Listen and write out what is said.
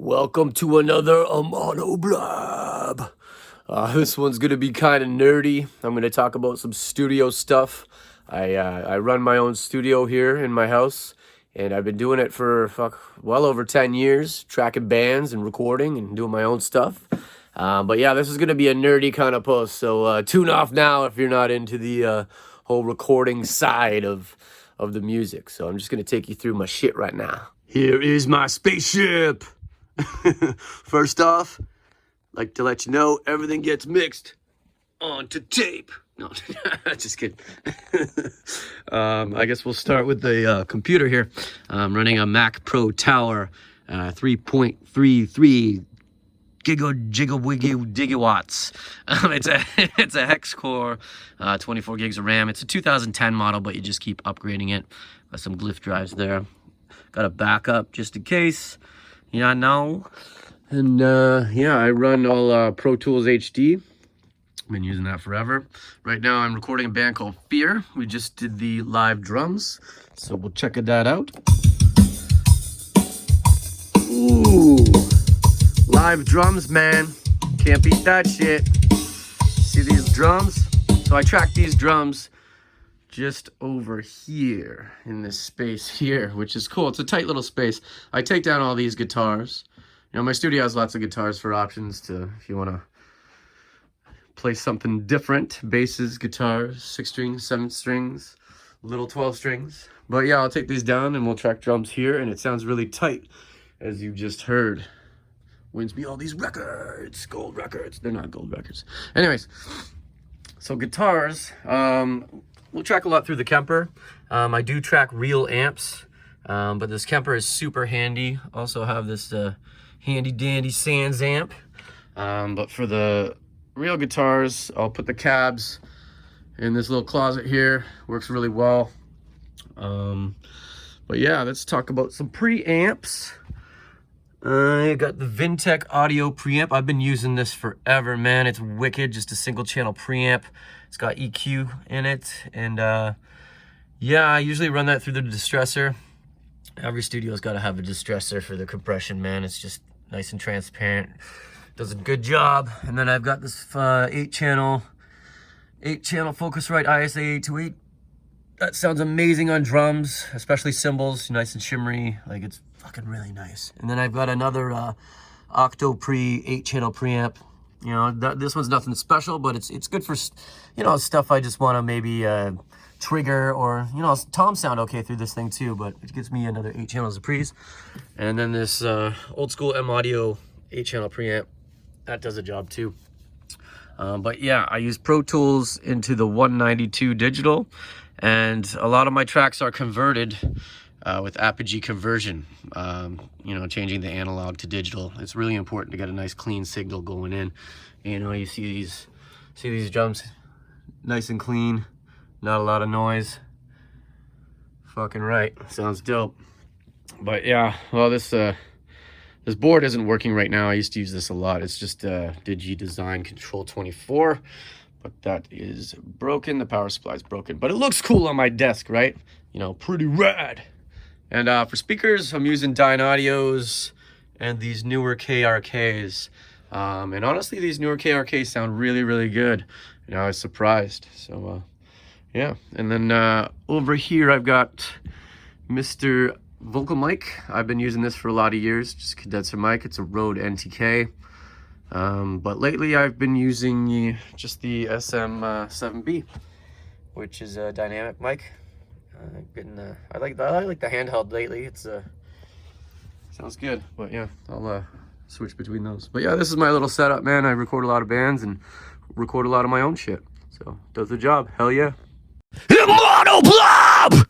Welcome to another Imonoblab. This one's gonna be kind of nerdy. I'm gonna talk about some studio stuff. I run my own studio here in my house, and I've been doing it for well over 10 years, tracking bands and recording and doing my own stuff. But yeah, this is gonna be a nerdy kind of post, so tune off now if you're not into the whole recording side of the music. So I'm just gonna take you through my shit right now. Here is my spaceship. First off, like to let you know, everything gets mixed onto tape. No, just kidding. I guess we'll start with the computer here. I'm running a Mac Pro Tower 3.33 gigawatts. It's a hex core, 24 gigs of RAM. It's a 2010 model, but you just keep upgrading it. Got some glyph drives there. Got a backup just in case. Yeah, no. And yeah, I run all Pro Tools HD. I've been using that forever. Right now I'm recording a band called Fear. We just did the live drums, so we'll check that out. Ooh, live drums, man. Can't beat that shit. See these drums? So I track these drums just over here in this space here, which is cool. It's a tight little space. I take down all these guitars. You know, my studio has lots of guitars for options to, if you want to play something different. Basses, guitars, 6 strings, 7 strings, little 12 strings. But yeah, I'll take these down and we'll track drums here, and it sounds really tight, as you just heard. Wins me all these records, gold records. They're not gold records. Anyways, so guitars, we'll track a lot through the Kemper. I do track real amps, but this Kemper is super handy. Also have this handy dandy Sans amp. But for the real guitars, I'll put the cabs in this little closet here. Works really well. But yeah, let's talk about some preamps. I got the Vintech audio preamp. I've been using this forever, man. It's wicked, just a single channel preamp. It's got EQ in it, and yeah, I usually run that through the distressor. Every studio's got to have a distressor for the compression, man. It's just nice and transparent. Does a good job. And then I've got this 8-channel Focusrite ISA 828. That sounds amazing on drums, especially cymbals, nice and shimmery. Like, it's fucking really nice. And then I've got another Octo Pre 8-channel preamp. You know, this one's nothing special, but it's good for, you know, stuff I just want to maybe trigger, or, you know, toms sound okay through this thing too, but it gives me another 8 channels of pre's. And then this old school M Audio 8-channel preamp, that does a job too. But yeah, I use Pro Tools into the 192 digital, and a lot of my tracks are converted with Apogee conversion, you know, changing the analog to digital. It's really important to get a nice clean signal going in. You know, you see these drums, nice and clean, not a lot of noise. Fucking right, sounds dope. But yeah, well, this board isn't working right now. I used to use this a lot. It's just Digi Design Control 24, but that is broken. The power supply is broken, but it looks cool on my desk, right? You know, pretty rad. And for speakers, I'm using Dyne Audios and these newer KRKs. And honestly, these newer KRKs sound really, really good. You know, I was surprised. So, yeah. And then over here, I've got Mr. Vocal Mic. I've been using this for a lot of years, just condenser mic. It's a Rode NTK. But lately, I've been using just the SM7B, which is a dynamic mic. I like the handheld lately. It's sounds good. But yeah, I'll switch between those. But yeah, this is my little setup, man. I record a lot of bands and record a lot of my own shit. So does the job. Hell yeah. Imonoblab!